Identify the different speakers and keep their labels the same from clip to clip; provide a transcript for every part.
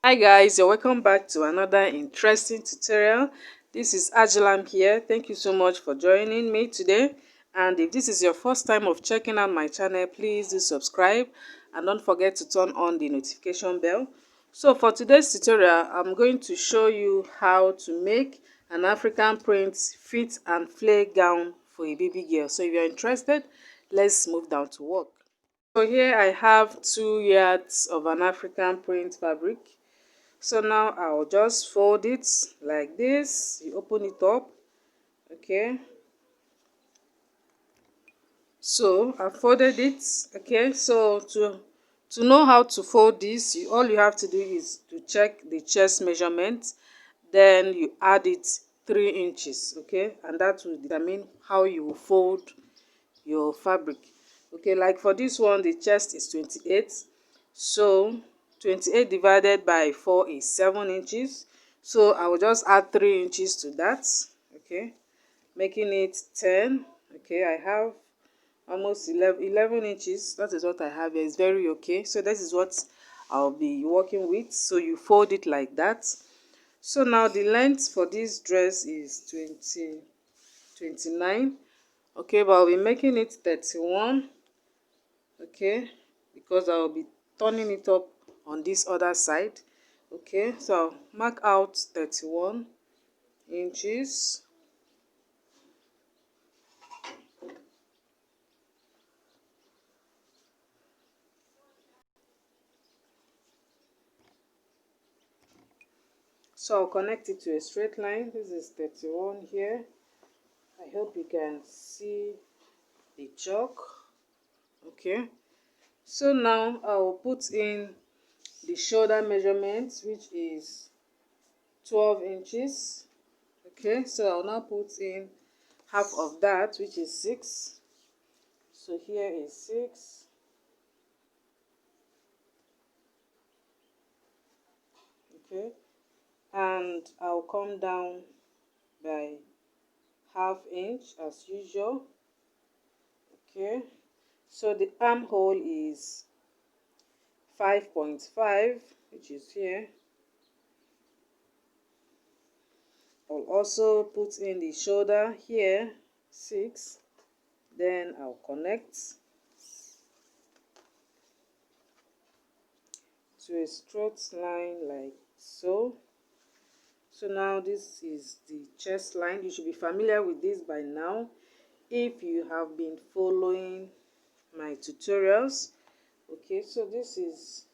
Speaker 1: Hi guys, you're welcome back to another interesting tutorial. This is Agilam here. Thank you so much for joining me today. And if this is your first time of checking out my channel, please do subscribe and don't forget to turn on the notification bell. So for today's tutorial, I'm going to show you how to make an African print fit and flare gown for a baby girl. So if you're interested, let's move down to work. So here I have 2 yards of an African print fabric. So now I'll just fold it like this. You open it up, okay? So I folded it, okay? So to know how to fold this, all you have to do is to check the chest measurement, then you add it 3 inches, okay? And that will determine how you will fold your fabric. Okay, like for this one, the chest is 28. So 28 divided by 4 is 7 inches. So I will just add 3 inches to that, okay, making it 10. Okay, I have almost 11 inches. That is what I have here. It's very okay. So this is what I'll be working with. So you fold it like that. So now the length for this dress is 29. Okay, but I'll be making it 31. Okay, because I'll be turning it up on this other side. Okay, so I'll mark out 31 inches. So I'll connect it to a straight line. This is 31 here. I hope you can see the chalk. Okay, so now I'll put in the shoulder measurement, which is 12 inches. Okay, so I'll now put in half of that, which is 6. So here is 6. Okay, and I'll come down by ½ inch as usual. Okay, so the armhole is 5.5, which is here. I'll also put in the shoulder here, 6. Then I'll connect to a straight line like so. So now this is the chest line. You should be familiar with this by now if you have been following my tutorials. Okay, so this is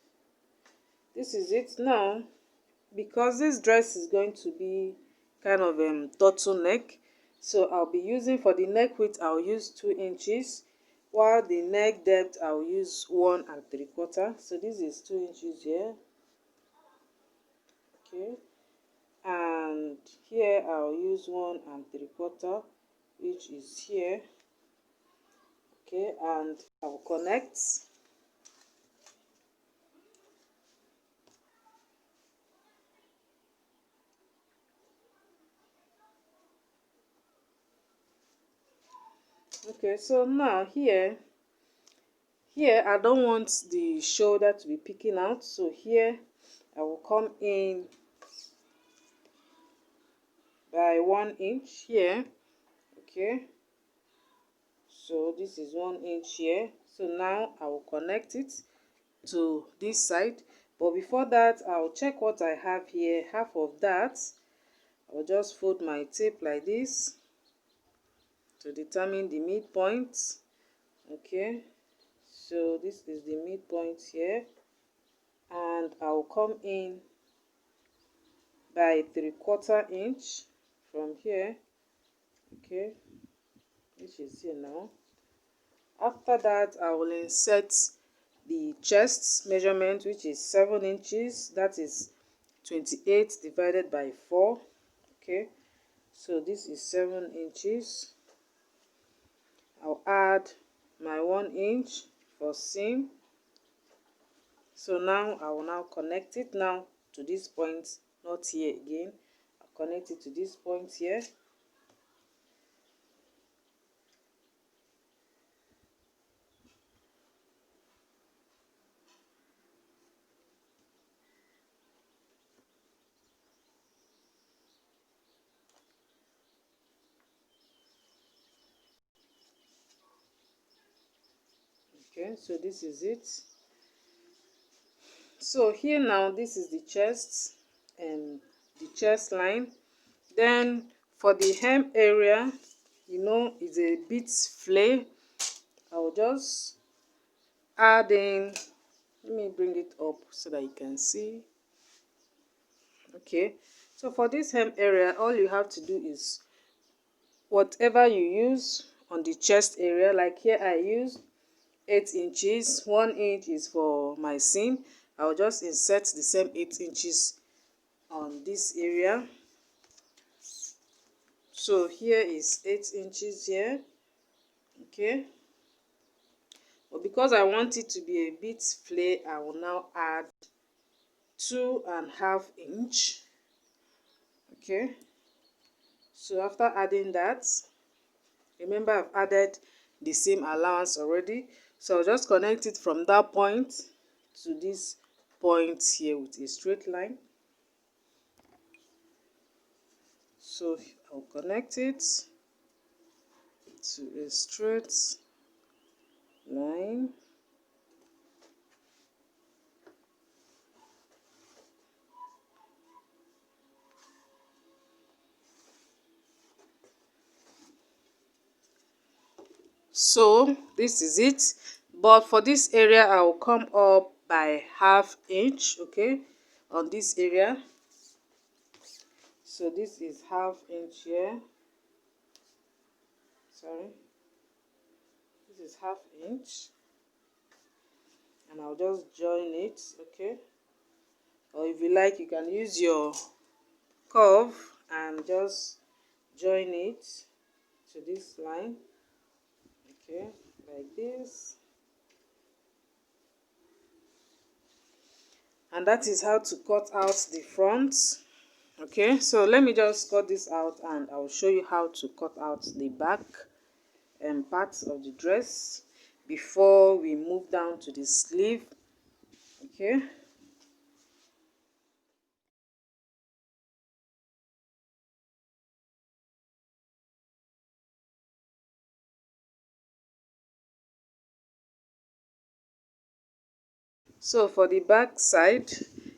Speaker 1: it now. Because this dress is going to be kind of turtleneck, so I'll be using, for the neck width I'll use 2 inches, while the neck depth I'll use 1 3/4. So this is 2 inches here. Okay, and here I'll use 1 3/4, which is here. Okay, and I'll connect. Okay, so now here I don't want the shoulder to be peeking out, so here I will come in by 1 inch here. Okay, so this is 1 inch here. So now I will connect it to this side, but before that I'll check what I have here. Half of that I'll just fold my tape like this to determine the midpoint. Okay, so this is the midpoint here, and I'll come in by 3/4 inch from here. Okay, which is here now. After that I will insert the chest measurement, which is 7 inches. That is 28 divided by 4. Okay, so this is 7 inches. I'll add my 1 inch for seam. So now I will now connect it now to this point, not here again. I'll connect it to this point here. Okay, so this is it. So here now, this is the chest and the chest line. Then for the hem area, it's a bit flare. I'll just add in, let me bring it up so that you can see. Okay, so for this hem area, all you have to do is whatever you use on the chest area. Like here I use 8 inches, 1 inch is for my seam. I'll just insert the same 8 inches on this area. So here is 8 inches here. Okay, but because I want it to be a bit flare, I will now add 2.5 inch. Okay, so after adding that, remember I've added the same allowance already, so I'll just connect it from that point to this point here with a straight line. So I'll connect it to a straight line. So this is it, but for this area I will come up by 1/2 inch. Okay, on this area, so this is 1/2 inch here. Sorry, this is 1/2 inch, and I'll just join it. Okay, or if you like, you can use your curve and just join it to this line. Okay, like this. And that is how to cut out the front. Okay, so let me just cut this out and I'll show you how to cut out the back and parts of the dress before we move down to the sleeve. Okay, so for the back side,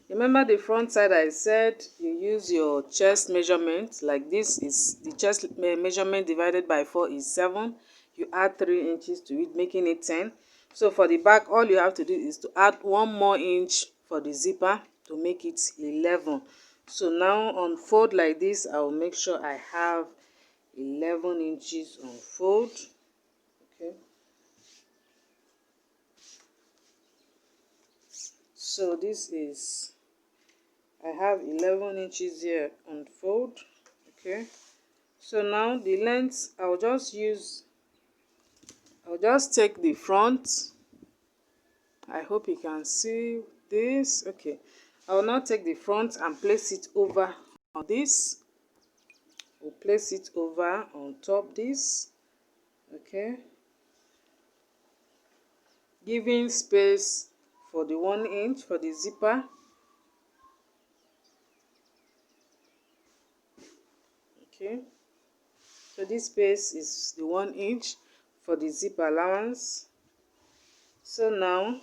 Speaker 1: remember the front side I said you use your chest measurement. Like this is the chest measurement divided by 4 is 7. You add 3 inches to it, making it 10. So for the back, all you have to do is to add 1 more inch for the zipper to make it 11. So now on fold like this, I will make sure I have 11 inches on fold. Okay, so this is, I have 11 inches here on fold. Okay, so now the length, I'll just take the front. I hope you can see this. Okay, I will now take the front and place it over on this. We'll place it over on top this. Okay, giving space for the 1 inch for the zipper. Okay, so this space is the 1 inch for the zip allowance. So now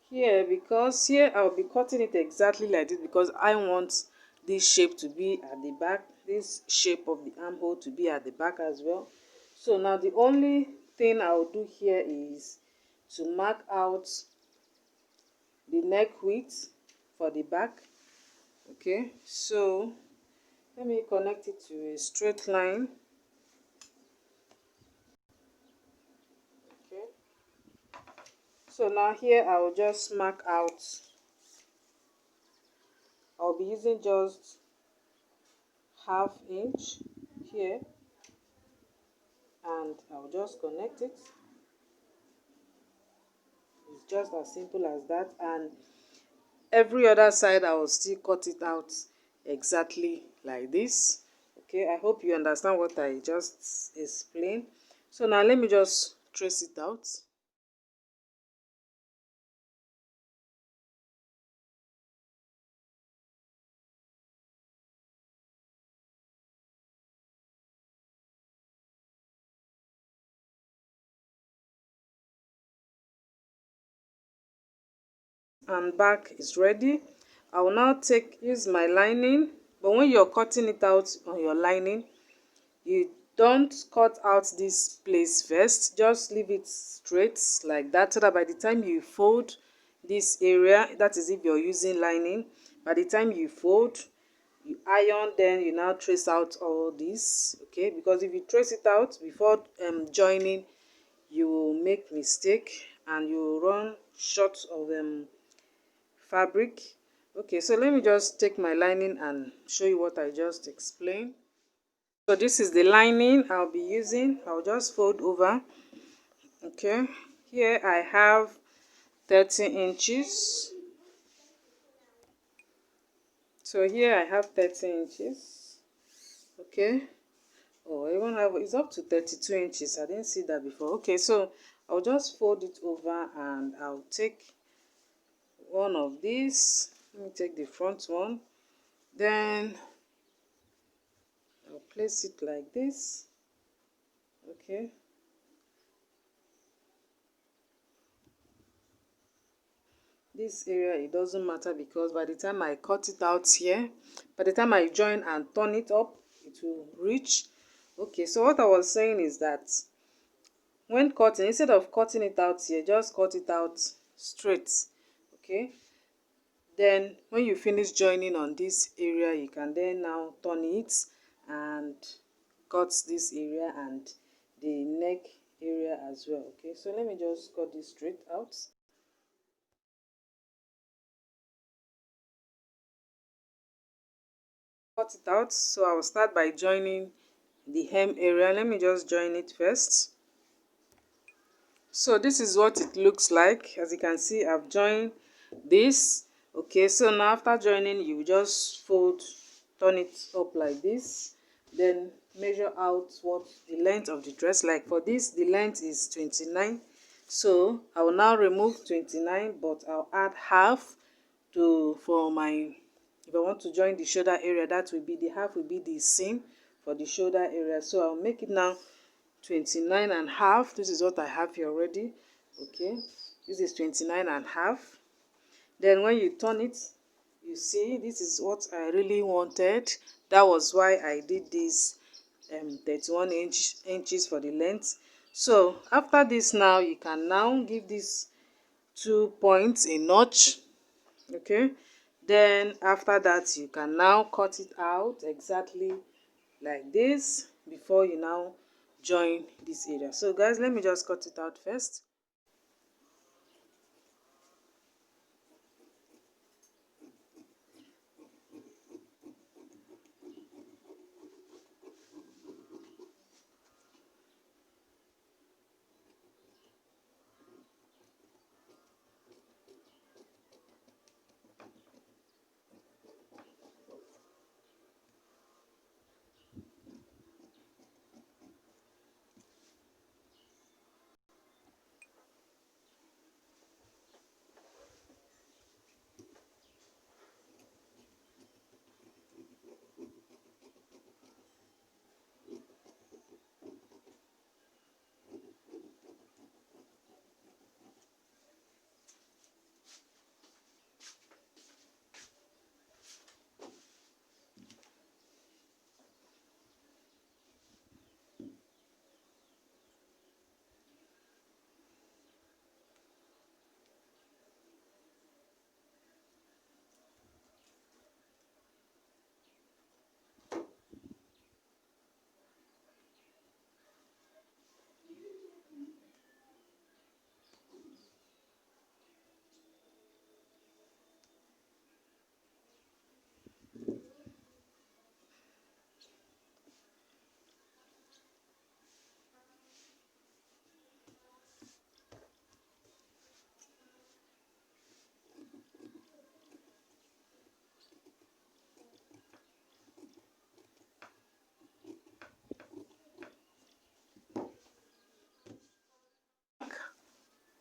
Speaker 1: here, because here I'll be cutting it exactly like this because I want this shape to be at the back, this shape of the armhole to be at the back as well. So now the only thing I'll do here is to mark out the neck width for the back. Okay, so let me connect it to a straight line. Okay, so now here I will just mark out, I'll be using just 1/2 inch here, and I'll just connect it. It's just as simple as that, and every other side I will still cut it out exactly like this. Okay, I hope you understand what I just explained. So now let me just trace it out. and back is ready. I will now use my lining, but when you're cutting it out on your lining, you don't cut out this place first, just leave it straight like that, so that by the time you fold this area, that is if you're using lining, by the time you fold, you iron, then you now trace out all this, okay? Because if you trace it out before joining, you will make mistake and you will run short of fabric. Okay, so let me just take my lining and show you what I just explained. So this is the lining I'll be using. I'll just fold over. Okay, here I have 30 inches. So here I have 30 inches. Okay, oh, I even have, it's up to 32 inches. I didn't see that before. Okay, so I'll just fold it over and I'll take one of these. Let me take the front one. Then I'll place it like this. Okay, this area, it doesn't matter, because by the time I cut it out here, by the time I join and turn it up, it will reach. Okay, so what I was saying is that when cutting, instead of cutting it out here, just cut it out straight. Okay, then when you finish joining on this area, you can then now turn it and cut this area and the neck area as well. Okay, so let me just cut this straight out. Cut it out. So I will start by joining the hem area. Let me just join it first. So this is what it looks like. As you can see, I've joined this. Okay, so now after joining, you just fold, turn it up like this, then measure out what the length of the dress. Like for this, the length is 29, so I will now remove 29, but I'll add half to, for my, if I want to join the shoulder area, that will be the half, will be the seam for the shoulder area. So I'll make it now 29 and half. This is what I have here already. Okay, this is 29 and half. Then when you turn it, you see this is what I really wanted. That was why I did this 31 inches for the length. So after this, now you can now give these 2 points a notch. Okay, then after that, you can now cut it out exactly like this before you now join this area. So guys, let me just cut it out first.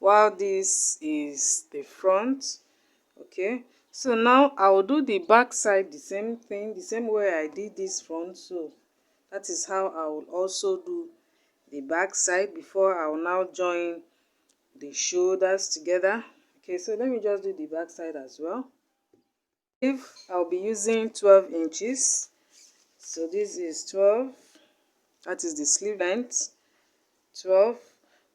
Speaker 1: While this is the front. Okay, so now I will do the back side, the same thing, the same way I did this front. So that is how I will also do the back side before I will now join the shoulders together. Okay, so let me just do the back side as well. If I'll be using 12 inches, so this is 12, that is the sleeve length, 12,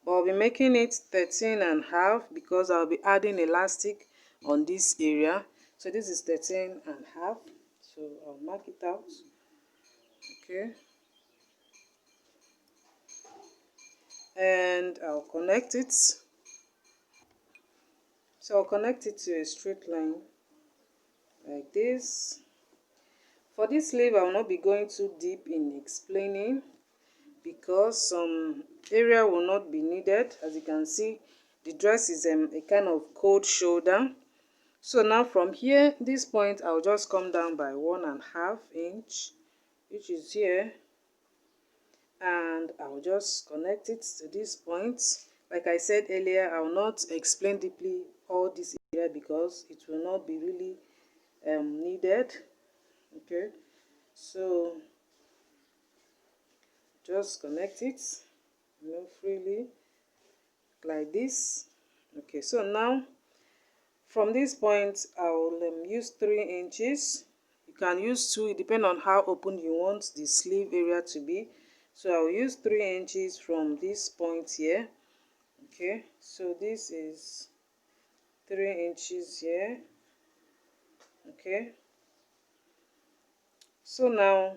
Speaker 1: but I'll be making it 13 and a half because I'll be adding elastic on this area. So this is 13 and a half, so I'll mark it out. Okay, and I'll connect it. So I'll connect it to a straight line like this. For this sleeve, I will not be going too deep in explaining because some area will not be needed. As you can see, the dress is a kind of cold shoulder. So now from here, this point, I'll just come down by 1.5 inch, which is here, and I'll just connect it to this point. Like I said earlier, I will not explain deeply all this area because it will not be really needed. Okay, so just connect it, freely like this. Okay, so now from this point I'll use 3 inches. You can use 2, it depends on how open you want the sleeve area to be. So I'll use 3 inches from this point here. Okay, so this is 3 inches here. Okay, so now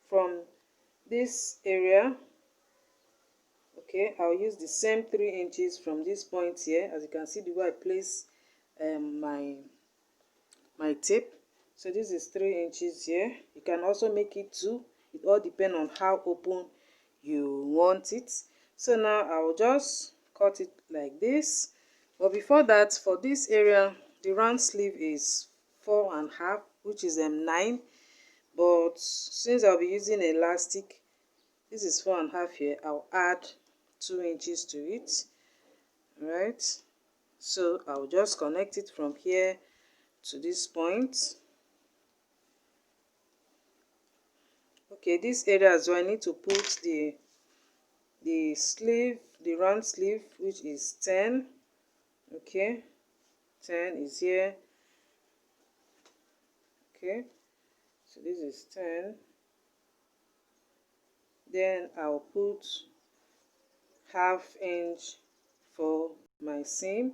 Speaker 1: from this area, okay, I'll use the same 3 inches from this point here. As you can see the way I place my tape. So this is 3 inches here. You can also make it 2. It all depends on how open you want it. So now I'll just cut it like this. But before that, for this area, the round sleeve is 4.5, which is 9. But since I'll be using elastic, this is 4.5 here. I'll add 2 inches to it. Right, so I'll just connect it from here to this point. Okay, this area as well, I need to put the sleeve, the round sleeve, which is 10. Okay, 10 is here. Okay, so this is 10. Then I'll put 1/2 inch for my seam.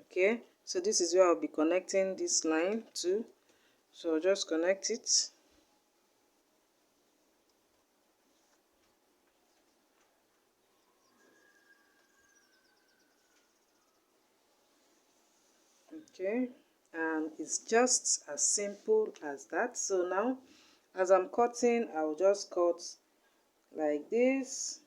Speaker 1: Okay, so this is where I'll be connecting this line to. So I'll just connect it. Okay, and it's just as simple as that. So now as I'm cutting, I'll just cut like this.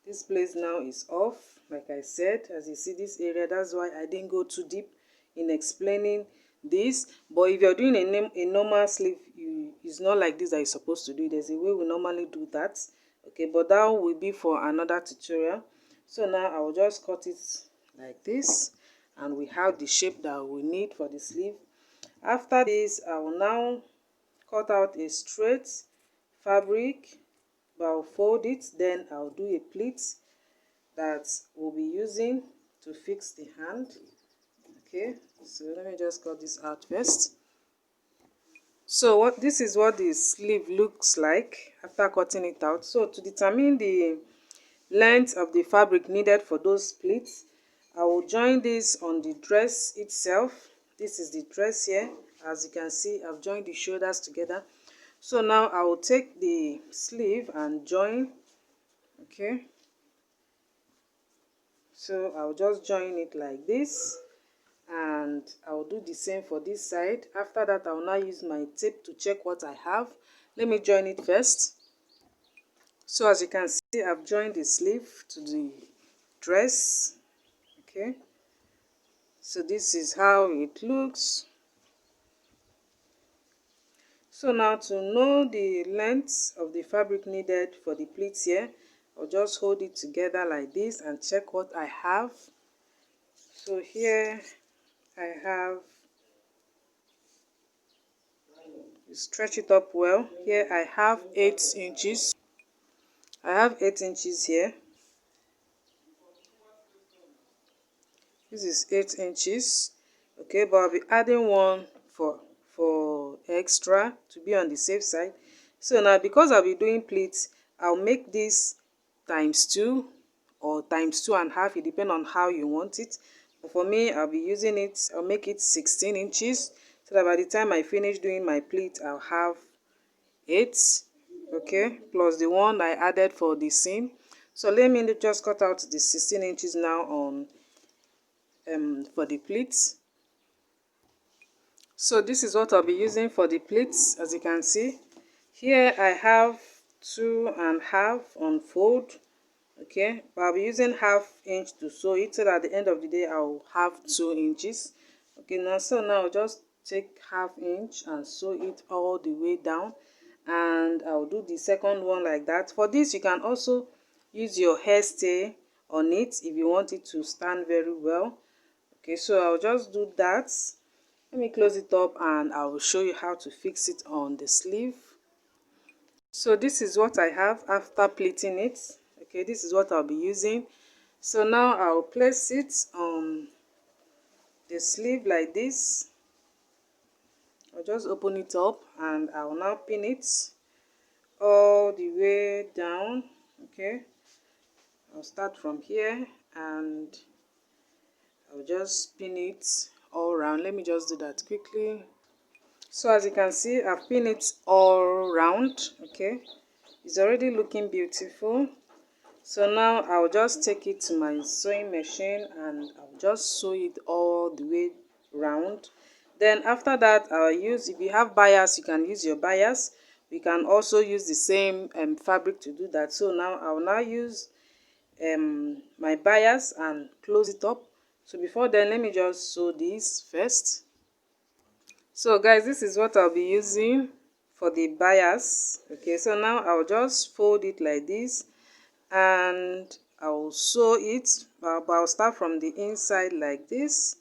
Speaker 1: This place now is off, like I said. As you see this area, that's why I didn't go too deep in explaining this. But if you're doing a normal sleeve, it's not like this that you're supposed to do. There's a way we normally do that. Okay, but that will be for another tutorial. So now I will just cut it like this, and we have the shape that we need for the sleeve. After this, I will now cut out a straight fabric, but I'll fold it. Then I'll do a pleat that we'll be using to fix the hand. Okay, so let me just cut this out first. So this is what the sleeve looks like after cutting it out. So to determine the length of the fabric needed for those pleats, I will join this on the dress itself. This is the dress here. As you can see, I've joined the shoulders together. So now I will take the sleeve and join. Okay, so I'll just join it like this, and I'll do the same for this side. After that, I'll now use my tape to check what I have. Let me join it first. So as you can see, I've joined the sleeve to the dress. Okay, so this is how it looks. So now to know the length of the fabric needed for the pleats here, I'll just hold it together like this and check what I have. So here I have, you stretch it up well. Here I have 8 inches. I have 8 inches here. This is 8 inches. Okay, but I'll be adding one for extra to be on the safe side. So now, because I'll be doing pleats, I'll make this times 2 or times 2.5. It depends on how you want it. But for me, I'll be using it, I'll make it 16 inches so that by the time I finish doing my pleat, I'll have 8, okay, plus the one I added for the seam. So let me just cut out the 16 inches now on for the pleats. So this is what I'll be using for the pleats. As you can see here, I have 2.5 on fold. Okay, but I'll be using 1/2 inch to sew it so that at the end of the day I'll have 2 inches. Okay, now so now I'll just take 1/2 inch and sew it all the way down, and I'll do the second one like that. For this, you can also use your hairstay on it if you want it to stand very well. Okay, so I'll just do that. Let me close it up and I will show you how to fix it on the sleeve. So this is what I have after pleating it. Okay, this is what I'll be using. So now I'll place it on the sleeve like this. I'll just open it up and I'll now pin it all the way down. Okay, I'll start from here and I'll just pin it all around. Let me just do that quickly. So as you can see, I've pinned it all round. Okay, it's already looking beautiful. So now I'll just take it to my sewing machine and I'll just sew it all the way round. Then after that, I'll use, if you have bias, you can use your bias. We can also use the same fabric to do that. So now I'll now use my bias and close it up. So before then, let me just sew this first. So guys, this is what I'll be using for the bias. Okay, so now I'll just fold it like this and I'll sew it, but I'll start from the inside like this.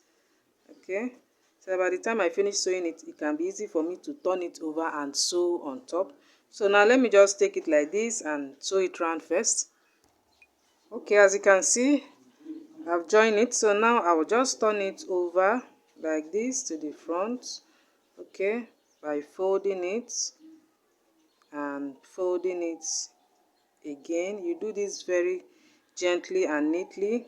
Speaker 1: Okay, so by the time I finish sewing it, it can be easy for me to turn it over and sew on top. So now let me just take it like this and sew it round first. Okay, as you can see, I've joined it. So now I will just turn it over like this to the front. Okay, by folding it and folding it again. You do this very gently and neatly.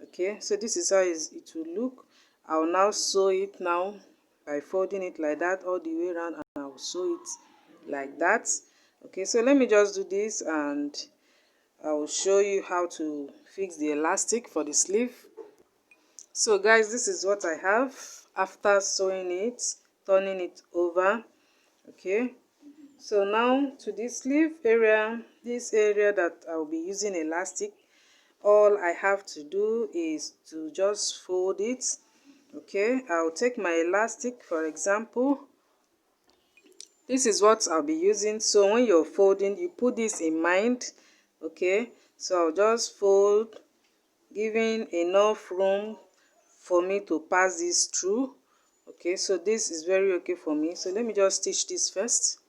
Speaker 1: Okay, so this is how it will look. I will now sew it now by folding it like that all the way around, and I will sew it like that. Okay, so let me just do this and I will show you how to fix the elastic for the sleeve. So guys, this is what I have after sewing it, turning it over. Okay, so now to this sleeve area, this area that I'll be using elastic, all I have to do is to just fold it. Okay, I'll take my elastic, for example. This is what I'll be using. So when you're folding, you put this in mind. Okay, so I'll just fold, giving enough room for me to pass this through. Okay, so this is very okay for me. So let me just stitch this first.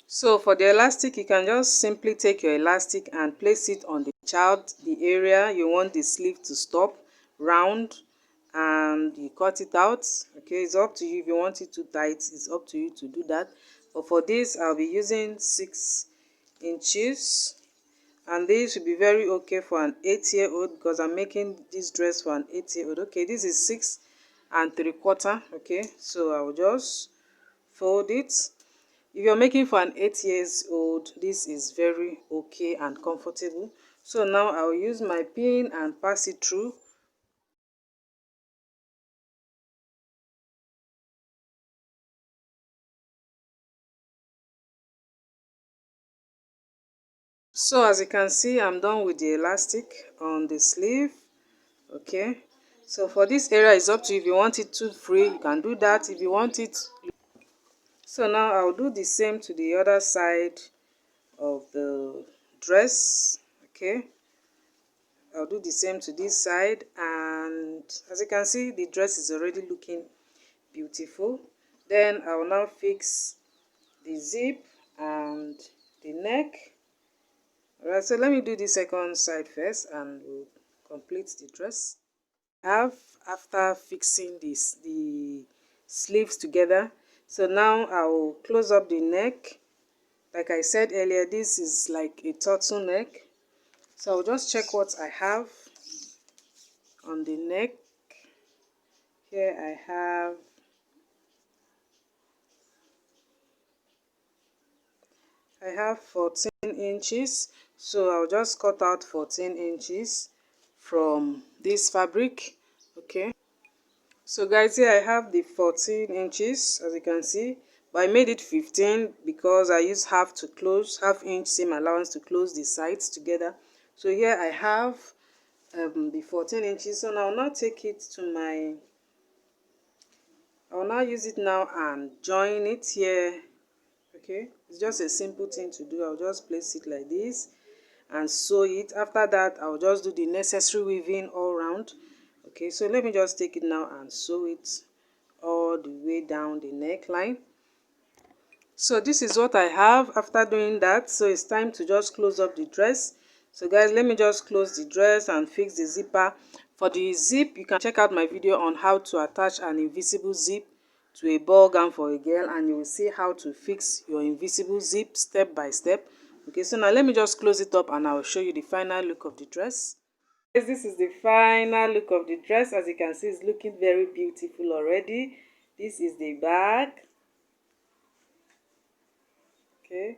Speaker 1: So for the elastic, you can just simply take your elastic and place it on the area you want the sleeve to stop round, and you cut it out. Okay, it's up to you. If you want it too tight, it's up to you to do that. But for this, I'll be using 6 inches, and this will be very okay for an 8-year-old because I'm making this dress for an 8-year-old. Okay, this is 6 3/4. Okay, so I'll just fold it. If you're making for an 8-year-old, this is very okay and comfortable. So now I'll use my pin and pass it through. So as you can see, I'm done with the elastic on the sleeve. Okay, so for this area, it's up to you. If you want it too free, you can do that. If you want it, so now I'll do the same to the other side of the dress. Okay, I'll do the same to this side, and as you can see, the dress is already looking beautiful. Then I will now fix the zip and the neck. Alright, so let me do the second side first and we'll complete the dress. have after fixing the sleeves together. So now I will close up the neck. Like I said earlier, this is like a turtleneck. So I'll just check what I have on the neck. Here I have 14 inches. So I'll just cut out 14 inches from this fabric. Okay. So guys, here I have the 14 inches, as you can see, but I made it 15 because I used half inch seam allowance to close the sides together. So here I have the 14 inches. So now I'll now take it to my, I'll now use it now and join it here. Okay, it's just a simple thing to do. I'll just place it like this and sew it. After that, I'll just do the necessary weaving all around. Okay, so let me just take it now and sew it all the way down the neckline. So this is what I have after doing that. So it's time to just close up the dress. So guys, let me just close the dress and fix the zipper. For the zip, you can check out my video on how to attach an invisible zip to a ball gown for a girl, and you will see how to fix your invisible zip step by step. Okay, so now let me just close it up and I will show you the final look of the dress. This is the final look of the dress. As you can see, it's looking very beautiful already. This is the back. Okay,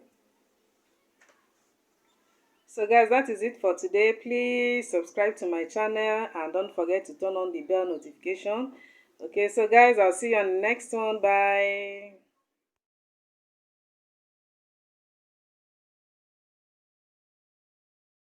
Speaker 1: so guys, that is it for today. Please subscribe to my channel and don't forget to turn on the bell notification. Okay, so guys, I'll see you on the next one. Bye.